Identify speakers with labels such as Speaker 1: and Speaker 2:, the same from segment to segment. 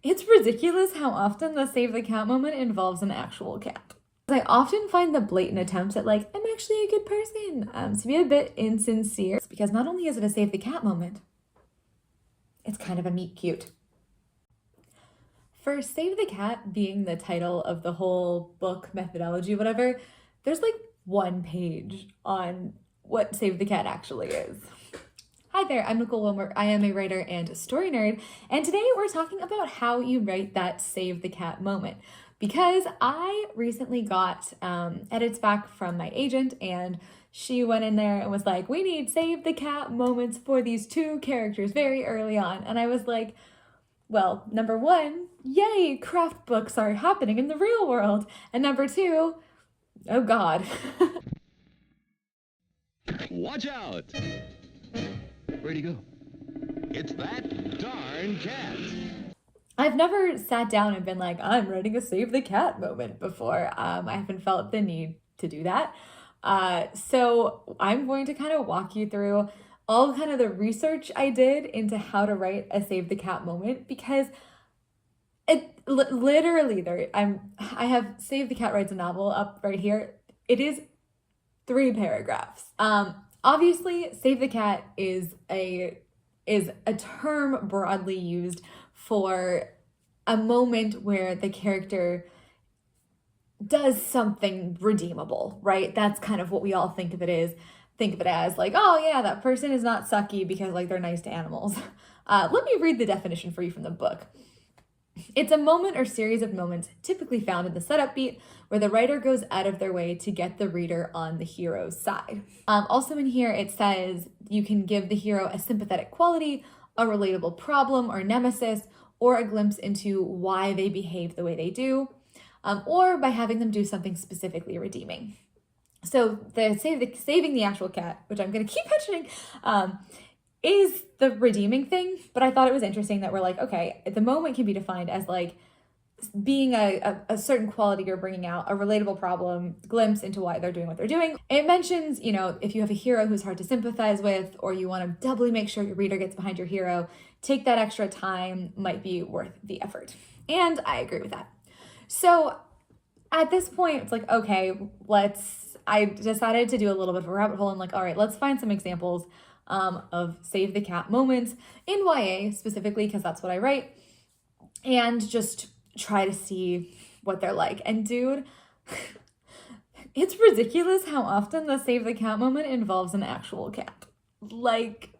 Speaker 1: It's ridiculous how often the save the cat moment involves an actual cat. I often find the blatant attempts at like, I'm actually a good person, to be a bit insincere, because not only is it a save the cat moment, it's kind of a meet cute. For Save the Cat being the title of the whole book methodology, whatever, there's like one page on what Save the Cat actually is. Hi there, I'm Nicole Wilbur. I am a writer and a story nerd, and today we're talking about how you write that Save the Cat moment. Because I recently got edits back from my agent, and she went in there and was like, we need Save the Cat moments for these two characters very early on. And I was like, well, number one, yay, craft books are happening in the real world. And number two, oh God.
Speaker 2: Watch out! Where'd he go? It's that darn cat.
Speaker 1: I've never sat down and been like, I'm writing a Save the Cat moment before. I haven't felt the need to do that. So I'm going to kind of walk you through all kind of the research I did into how to write a Save the Cat moment, because it literally I have Save the Cat Writes a Novel up right here. It is 3 paragraphs. Obviously, Save the Cat is a term broadly used for a moment where the character does something redeemable, right? That's kind of what we all think of it as, like, oh yeah, that person is not sucky because like they're nice to animals. Let me read the definition for you from the book. It's a moment or series of moments typically found in the setup beat where the writer goes out of their way to get the reader on the hero's side. Also in here, it says you can give the hero a sympathetic quality, a relatable problem or nemesis, or a glimpse into why they behave the way they do, or by having them do something specifically redeeming. So saving the actual cat, which I'm going to keep mentioning, is the redeeming thing, but I thought it was interesting that we're like, okay, the moment can be defined as like being a certain quality you're bringing out, a relatable problem, glimpse into why they're doing what they're doing. It mentions, if you have a hero who's hard to sympathize with, or you want to doubly make sure your reader gets behind your hero, take that extra time, might be worth the effort. And I agree with that. So at this point, it's like, okay, I decided to do a little bit of a rabbit hole and like, all right, let's find some examples of Save the Cat moments in YA specifically, because that's what I write, and just try to see what they're like. And dude, it's ridiculous how often the Save the Cat moment involves an actual cat. Like,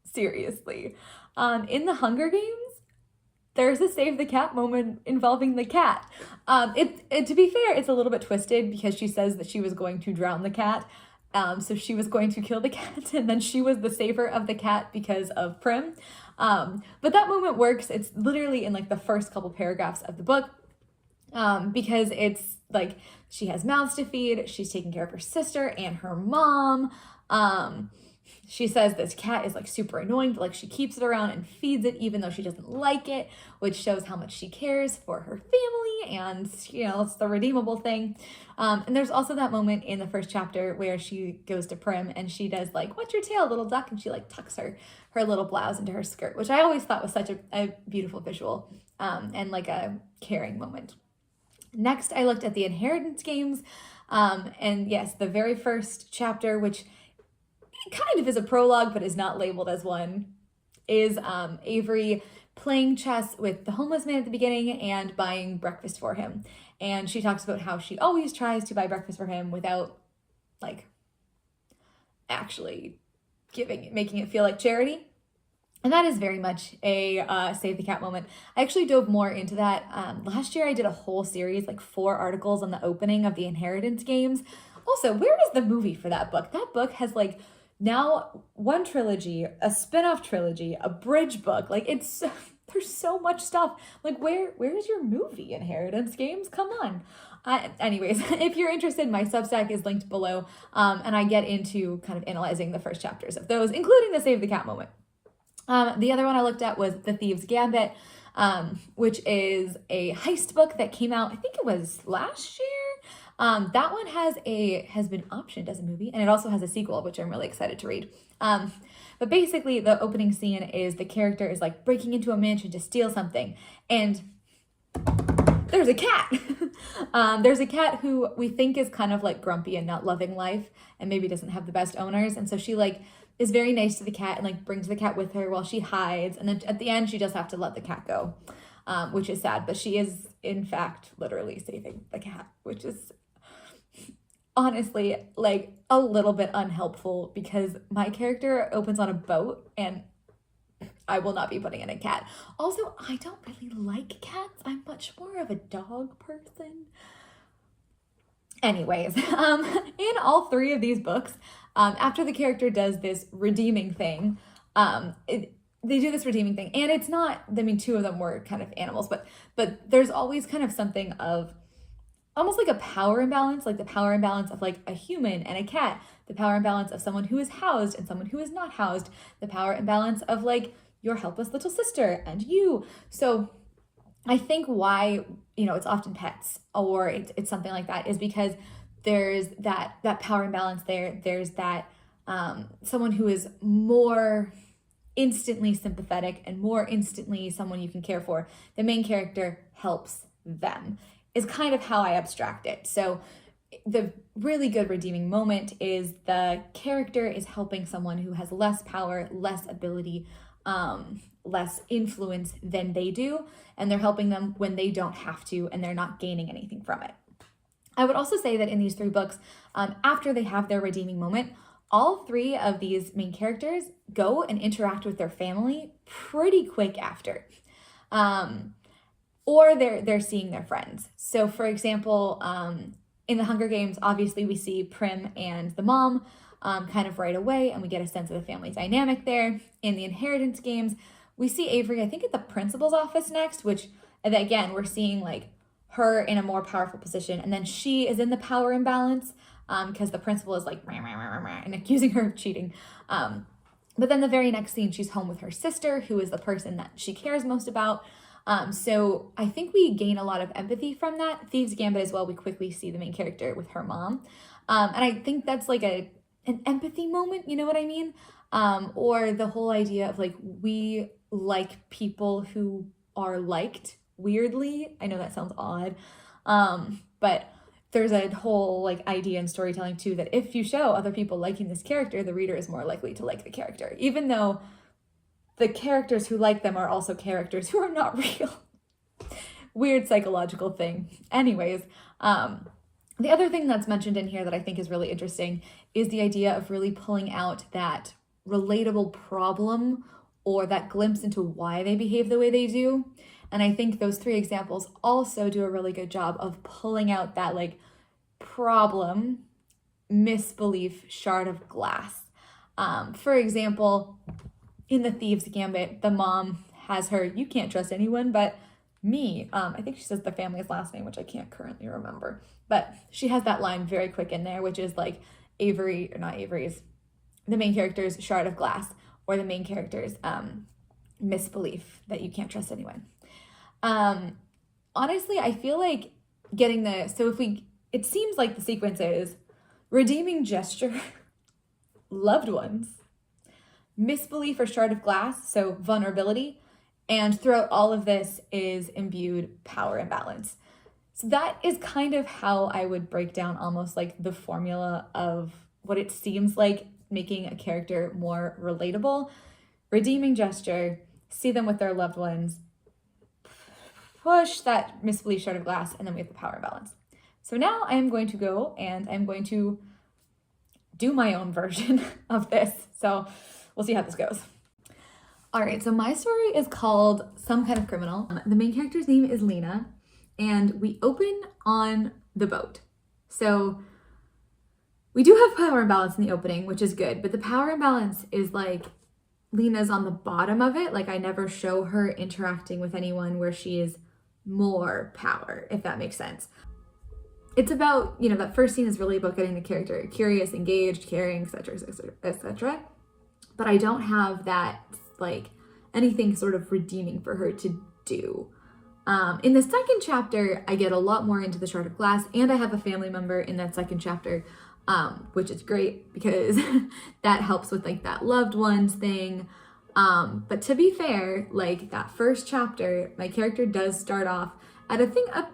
Speaker 1: seriously. In the Hunger Games, there's a Save the Cat moment involving the cat. To be fair, it's a little bit twisted because she says that she was going to drown the cat. So she was going to kill the cat, and then she was the saver of the cat because of Prim. But that moment works. It's literally in like the first couple paragraphs of the book, because it's like she has mouths to feed. She's taking care of her sister and her mom. She says this cat is like super annoying, but like she keeps it around and feeds it even though she doesn't like it, which shows how much she cares for her family, and it's the redeemable thing. And there's also that moment in the first chapter where she goes to Prim and she does like, what's your tail, little duck? And she like tucks her little blouse into her skirt, which I always thought was such a beautiful visual, and like a caring moment. Next, I looked at the Inheritance Games, and yes, the very first chapter, which kind of is a prologue but is not labeled as one, is Avery playing chess with the homeless man at the beginning and buying breakfast for him. And she talks about how she always tries to buy breakfast for him without like actually making it feel like charity. And that is very much a Save the Cat moment. I actually dove more into that. Last year I did a whole series, like 4 articles on the opening of the Inheritance Games. Also, where is the movie for that book? That book has like now 1 trilogy, a spin-off trilogy, a bridge book. Like there's so much stuff. Like where is your movie, Inheritance Games? Come on. Anyways, if you're interested, my Substack is linked below, and I get into kind of analyzing the first chapters of those, including the Save the Cat moment. The other one I looked at was The Thieves' Gambit, which is a heist book that came out, I think it was last year. That one has been optioned as a movie, and it also has a sequel, which I'm really excited to read. But basically the opening scene is the character is like breaking into a mansion to steal something, and there's a cat. There's a cat who we think is kind of like grumpy and not loving life and maybe doesn't have the best owners. And so she like is very nice to the cat and like brings the cat with her while she hides. And then at the end, she does have to let the cat go, which is sad. But she is in fact literally saving the cat, which is honestly like a little bit unhelpful because my character opens on a boat and I will not be putting in a cat. Also, I don't really like cats. I'm much more of a dog person. Anyways, in all three of these books, after the character does this redeeming thing, they do this redeeming thing, and it's not, I mean, two of them were kind of animals, but there's always kind of something of almost like a power imbalance, like the power imbalance of like a human and a cat, the power imbalance of someone who is housed and someone who is not housed, the power imbalance of like your helpless little sister and you. So I think why, it's often pets or it's something like that is because there's that power imbalance there. There's that someone who is more instantly sympathetic and more instantly someone you can care for. The main character helps them is kind of how I abstract it. So the really good redeeming moment is the character is helping someone who has less power, less ability, less influence than they do, and they're helping them when they don't have to, and they're not gaining anything from it. I would also say that in these three books, after they have their redeeming moment, all three of these main characters go and interact with their family pretty quick after. Or they're seeing their friends. So for example, in the Hunger Games, obviously we see Prim and the mom kind of right away, and we get a sense of the family dynamic there. In the Inheritance Games, we see Avery, I think, at the principal's office next, which, again, we're seeing like her in a more powerful position, and then she is in the power imbalance because the principal is like and accusing her of cheating. But then the very next scene, she's home with her sister, who is the person that she cares most about. So I think we gain a lot of empathy from that. Thieves' Gambit as well, we quickly see the main character with her mom. And I think that's like an empathy moment, you know what I mean? Or the whole idea of like, we like people who are liked weirdly. I know that sounds odd. But there's a whole like idea in storytelling too, that if you show other people liking this character, the reader is more likely to like the character, even though the characters who like them are also characters who are not real. Weird psychological thing. Anyways, the other thing that's mentioned in here that I think is really interesting is the idea of really pulling out that relatable problem or that glimpse into why they behave the way they do. And I think those three examples also do a really good job of pulling out that like problem, misbelief, shard of glass. For example, in the Thieves' Gambit, the mom has her, you can't trust anyone but me. I think she says the family's last name, which I can't currently remember. But she has that line very quick in there, which is like Avery, or not Avery's, the main character's shard of glass, or the main character's misbelief that you can't trust anyone. Honestly, I feel like it seems like the sequence is redeeming gesture, loved ones, misbelief or shard of glass, so vulnerability, and throughout all of this is imbued power imbalance. So that is kind of how I would break down almost like the formula of what it seems like making a character more relatable. Redeeming gesture, see them with their loved ones, push that misbelief shard of glass, and then we have the power imbalance. So now I am going to go and I'm going to do my own version of this. So we'll see how this goes. All right, so my story is called Some Kind of Criminal. The main character's name is Lena, and we open on the boat. So we do have power imbalance in the opening, which is good, but the power imbalance is like Lena's on the bottom of it. Like I never show her interacting with anyone where she is more power, if that makes sense. It's about, that first scene is really about getting the character curious, engaged, caring, etc., etc., etc. But I don't have that, like, anything sort of redeeming for her to do. In the second chapter, I get a lot more into the shard of glass, and I have a family member in that second chapter which is great because that helps with like that loved ones thing. But to be fair, like that first chapter, my character does start off at a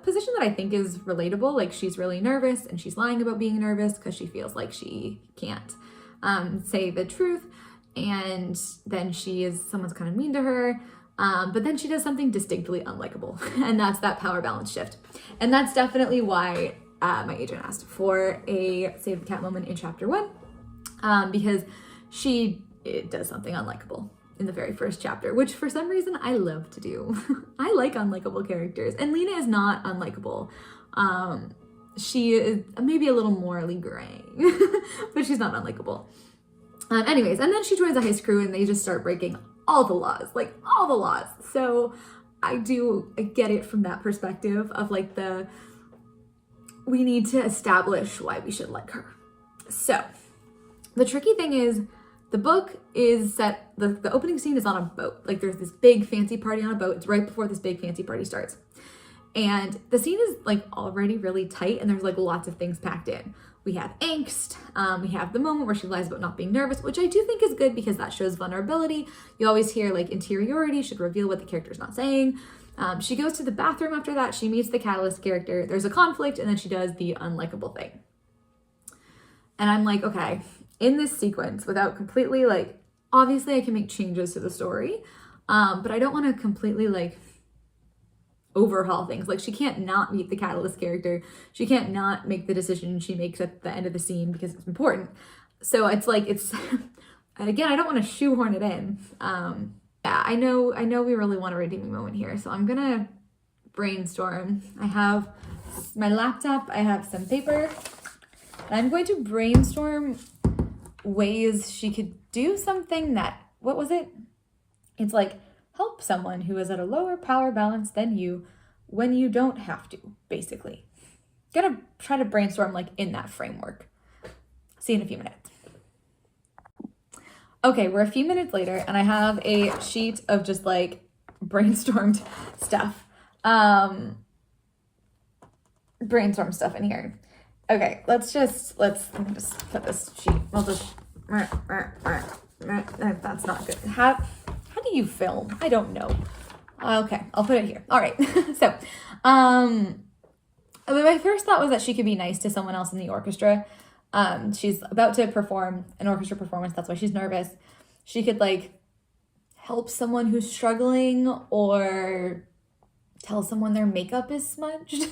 Speaker 1: position that I think is relatable. Like she's really nervous and she's lying about being nervous because she feels like she can't say the truth. And then someone's kind of mean to her. But then she does something distinctly unlikable, and that's that power balance shift. And that's definitely why my agent asked for a save the cat moment in chapter 1, because it does something unlikable in the very first chapter, which for some reason I love to do. I like unlikable characters, and Lena is not unlikable. She is maybe a little morally gray, but she's not unlikable. Anyways, and then she joins a heist crew and they just start breaking all the laws, like all the laws. So I get it from that perspective of like we need to establish why we should like her. So the tricky thing is the book is set, the opening scene is on a boat. Like there's this big fancy party on a boat. It's right before this big fancy party starts. And the scene is like already really tight and there's like lots of things packed in. We have angst, we have the moment where she lies about not being nervous, which I do think is good because that shows vulnerability. You always hear like interiority should reveal what the character's not saying. She goes to the bathroom after that, she meets the catalyst character, there's a conflict, and then she does the unlikable thing. And I'm like, okay, in this sequence, without completely like, obviously I can make changes to the story, but I don't want to completely like overhaul things. Like she can't not meet the catalyst character. She can't not make the decision she makes at the end of the scene because it's important. So it's like, again, I don't want to shoehorn it in. Yeah, I know we really want a redeeming moment here. So I'm going to brainstorm. I have my laptop, I have some paper, and I'm going to brainstorm ways she could do something that, what was it? It's like, help someone who is at a lower power balance than you when you don't have to, basically. Gonna try to brainstorm like in that framework. See you in a few minutes. Okay, we're a few minutes later and I have a sheet of just like brainstormed stuff. Brainstorm stuff in here. Okay, let's just put this sheet. We'll just, that's not good. How do you film? I don't know. Okay, I'll put it here. All right. So, my first thought was that she could be nice to someone else in the orchestra. She's about to perform an orchestra performance. That's why she's nervous. She could like help someone who's struggling or tell someone their makeup is smudged.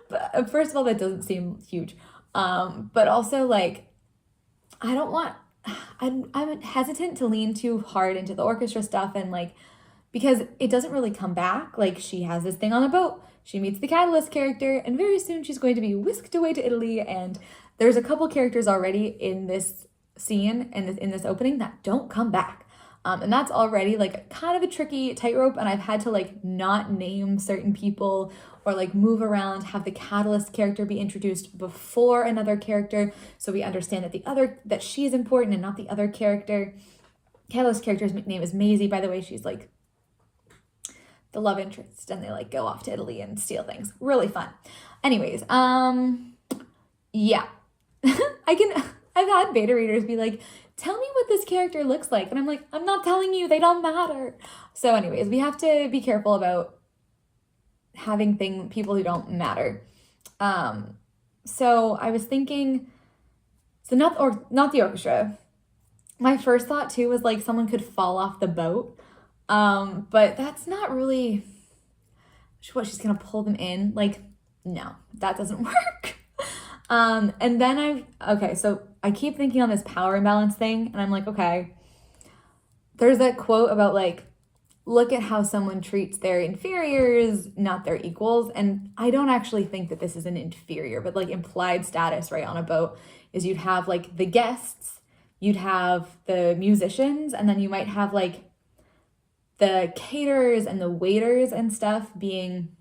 Speaker 1: But first of all, that doesn't seem huge. But also like, I'm hesitant to lean too hard into the orchestra stuff and like, because it doesn't really come back. Like she has this thing on a boat, she meets the catalyst character, and very soon she's going to be whisked away to Italy. And there's a couple characters already in this scene and in this opening that don't come back. And that's already like kind of a tricky tightrope. And I've had to like not name certain people or like move around, have the catalyst character be introduced before another character. So we understand that she is important and not the other character. Catalyst character's name is Maisie, by the way. She's like the love interest and they like go off to Italy and steal things. Really fun. Anyways, yeah. I've had beta readers be like, tell me what this character looks like. And I'm like, I'm not telling you, they don't matter. So anyways, we have to be careful about having people who don't matter. So I was thinking, so not the orchestra. My first thought too was like someone could fall off the boat. But that's not really what she's gonna pull them in. Like, no, that doesn't work. And then so I keep thinking on this power imbalance thing, and I'm like, okay, there's that quote about like, look at how someone treats their inferiors, not their equals. And I don't actually think that this is an inferior, but like implied status, right, on a boat is you'd have like the guests, you'd have the musicians, and then you might have like the caterers and the waiters and stuff being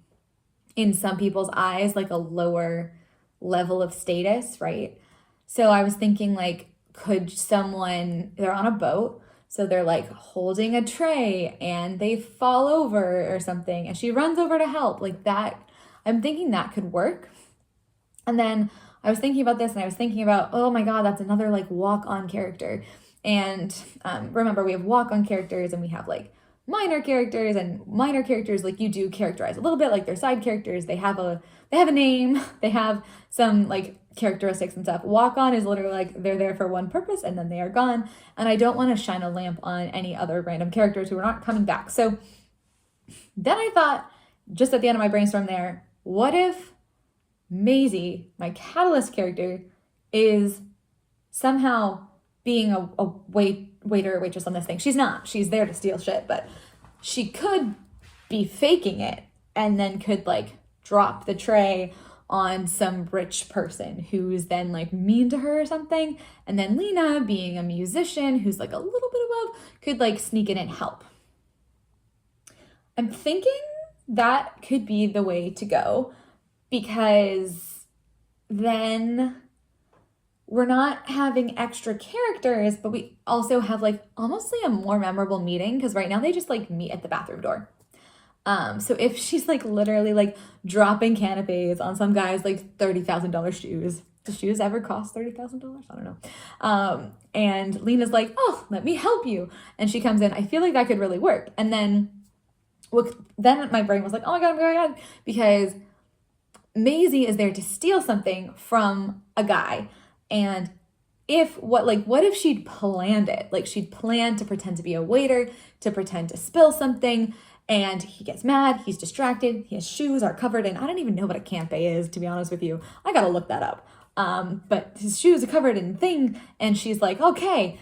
Speaker 1: in some people's eyes like a lower level of status, right? So I was thinking like, they're on a boat, so they're like holding a tray and they fall over or something and she runs over to help, like that. I'm thinking that could work. And then I was thinking about this and I was thinking about, oh my God, that's another like walk-on character. And remember, we have walk-on characters and we have like minor characters, and minor characters like you do characterize a little bit like they're side characters. They have a name, they have some like characteristics and stuff. Walk-on is literally like they're there for one purpose and then they are gone. And I don't want to shine a lamp on any other random characters who are not coming back. So then I thought, just at the end of my brainstorm there, what if Maisie, my catalyst character, is somehow being a waiter or waitress on this thing? She's not. She's there to steal shit, but she could be faking it and then could like drop the tray on some rich person who's then like mean to her or something. And then Lena, being a musician who's like a little bit above, could like sneak in and help. I'm thinking that could be the way to go, because then we're not having extra characters, but we also have like almost like a more memorable meeting, because right now they just like meet at the bathroom door. So if she's like literally like dropping canapes on some guy's like $30,000 shoes, do shoes ever cost $30,000? I don't know. And Lena's like, oh, let me help you. And she comes in. I feel like that could really work. And then my brain was like, oh my God, because Maisie is there to steal something from a guy. And what if she'd planned it? Like she'd planned to pretend to be a waiter, to pretend to spill something, and he gets mad, he's distracted, his shoes are covered in, I don't even know what a campe is, to be honest with you. I gotta look that up. But his shoes are covered in thing, and she's like, okay,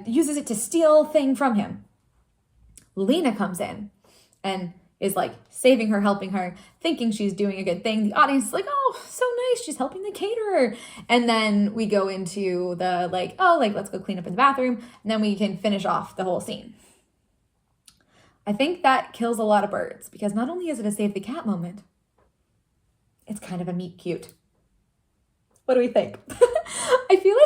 Speaker 1: uses it to steal thing from him. Lena comes in and is like saving her, helping her, thinking she's doing a good thing. The audience is like, oh, so nice, she's helping the caterer. And then we go into the like, oh, like let's go clean up in the bathroom, and then we can finish off the whole scene. I think that kills a lot of birds, because not only is it a save the cat moment, it's kind of a meet cute. What do we think? I feel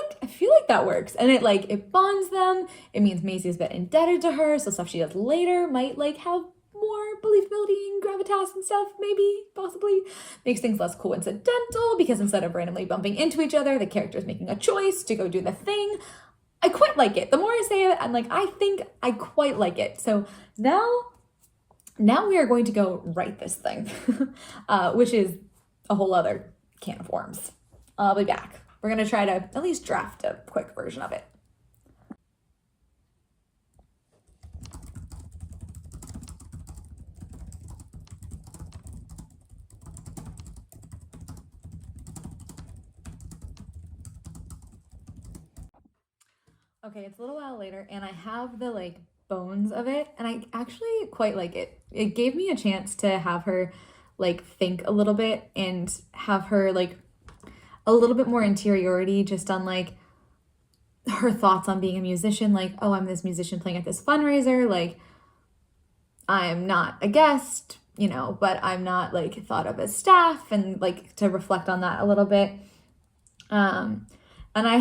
Speaker 1: like that works. And it bonds them. It means Maisie's a bit indebted to her, so stuff she does later might like have more believability and gravitas and stuff, maybe, possibly. Makes things less coincidental, because instead of randomly bumping into each other, the character's making a choice to go do the thing. I quite like it. The more I say it, I'm like, I think I quite like it. So now we are going to go write this thing, which is a whole other can of worms. I'll be back. We're going to try to at least draft a quick version of it. Okay, it's a little while later, and I have the like bones of it, and I actually quite like it. It gave me a chance to have her like think a little bit and have her like a little bit more interiority just on like her thoughts on being a musician. Like, oh, I'm this musician playing at this fundraiser. Like, I'm not a guest, but I'm not like thought of as staff, and like to reflect on that a little bit. And I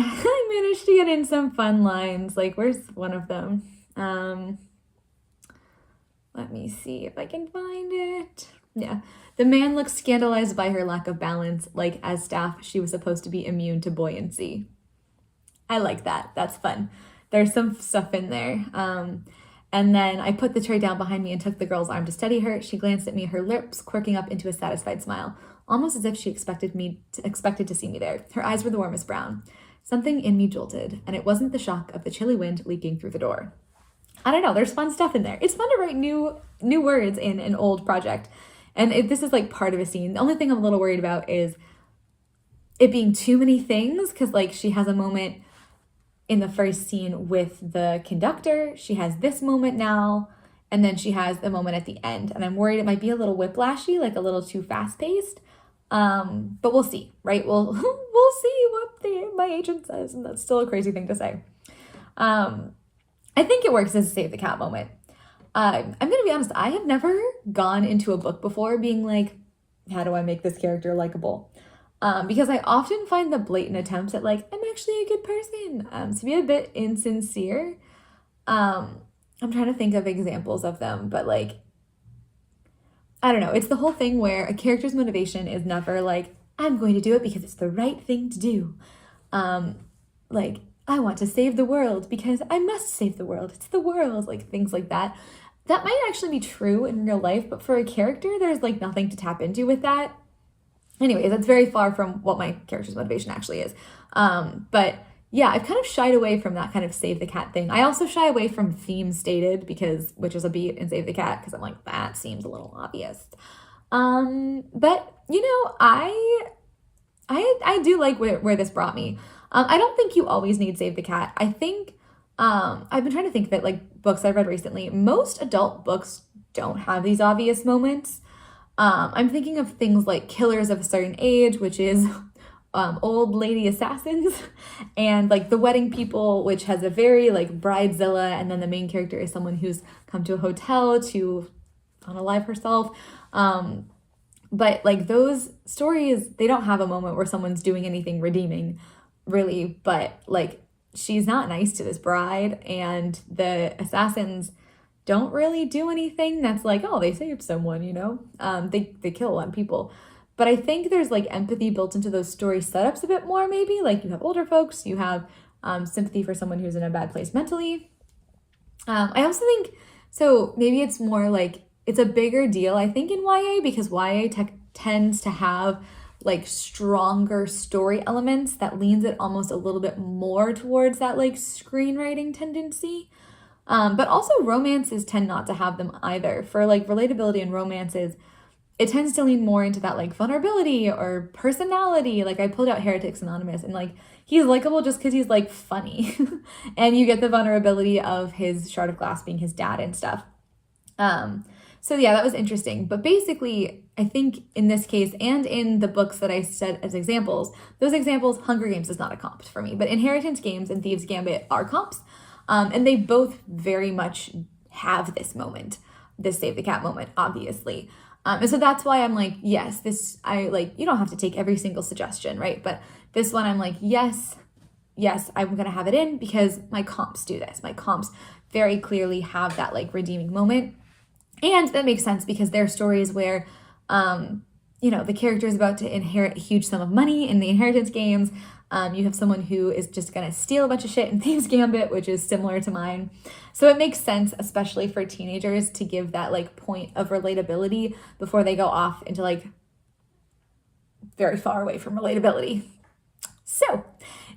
Speaker 1: managed to get in some fun lines. Like, where's one of them? Let me see if I can find it. Yeah. The man looks scandalized by her lack of balance. Like, as staff, she was supposed to be immune to buoyancy. I like that. That's fun. There's some stuff in there. And then I put the tray down behind me and took the girl's arm to steady her. She glanced at me, her lips quirking up into a satisfied smile, almost as if she expected to see me there. Her eyes were the warmest brown. Something in me jolted, and it wasn't the shock of the chilly wind leaking through the door. I don't know, there's fun stuff in there. It's fun to write new words in an old project. And this is like part of a scene. The only thing I'm a little worried about is it being too many things, because like she has a moment in the first scene with the conductor. She has this moment now, and then she has the moment at the end. And I'm worried it might be a little whiplashy, like a little too fast-paced. But we'll see, right? We'll see what my agent says, and that's still a crazy thing to say. I think it works as a save the cat moment. I'm gonna be honest, I have never gone into a book before being like, how do I make this character likable? Because I often find the blatant attempts at like, I'm actually a good person, to be a bit insincere. I'm trying to think of examples of them, but like, I don't know. It's the whole thing where a character's motivation is never like, I'm going to do it because it's the right thing to do. Like, I want to save the world because I must save the world. It's the world, like things like that. That might actually be true in real life, but for a character, there's like nothing to tap into with that. Anyways, that's very far from what my character's motivation actually is. But yeah, I've kind of shied away from that kind of save the cat thing. I also shy away from theme stated because, which is a beat in Save the Cat, because I'm like, that seems a little obvious. But you know, I do like where this brought me. I don't think you always need Save the Cat. I think I've been trying to think of it like books I've read recently. Most adult books don't have these obvious moments. I'm thinking of things like Killers of a Certain Age, which is old lady assassins, and like The Wedding People, which has a very like bridezilla, and then the main character is someone who's come to a hotel to unalive herself. But like those stories, they don't have a moment where someone's doing anything redeeming, really, but like she's not nice to this bride, and the assassins don't really do anything that's like, oh, they saved someone, you know? They kill a lot of people. But I think there's like empathy built into those story setups a bit more, maybe. Like you have older folks, you have sympathy for someone who's in a bad place mentally. I also think, so maybe it's more like, it's a bigger deal, I think, in YA, because YA tends to have like stronger story elements that leans it almost a little bit more towards that like screenwriting tendency. But also romances tend not to have them either. For like relatability in romances, it tends to lean more into that like vulnerability or personality. Like I pulled out Heretics Anonymous, and like he's likable just because he's like funny. And you get the vulnerability of his shard of glass being his dad and stuff. So yeah, that was interesting. But basically, I think in this case and in the books that I said as examples, those examples, Hunger Games is not a comp for me, but Inheritance Games and Thieves Gambit are comps. And they both very much have this moment, this Save the Cat moment, obviously. And so that's why I'm like, yes, you don't have to take every single suggestion, right? But this one I'm like, yes, I'm going to have it in because my comps do this. My comps very clearly have that like redeeming moment. And that makes sense because they're stories where, the character is about to inherit a huge sum of money in the inheritance games. You have someone who is just going to steal a bunch of shit in Thieves Gambit, which is similar to mine. So it makes sense, especially for teenagers, to give that like point of relatability before they go off into like very far away from relatability. So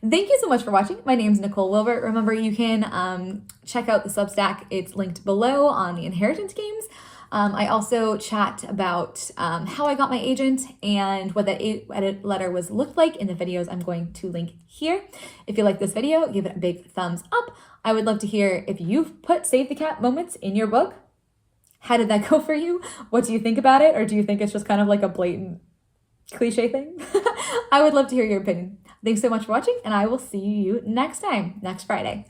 Speaker 1: thank you so much for watching. My name's Nicole Wilbur. Remember, you can check out the Substack. It's linked below on the Inheritance Games. I also chat about how I got my agent and what that edit letter looked like in the videos I'm going to link here. If you like this video, give it a big thumbs up. I would love to hear if you've put Save the Cat moments in your book. How did that go for you? What do you think about it? Or do you think it's just kind of like a blatant cliche thing? I would love to hear your opinion. Thanks so much for watching, and I will see you next time, next Friday.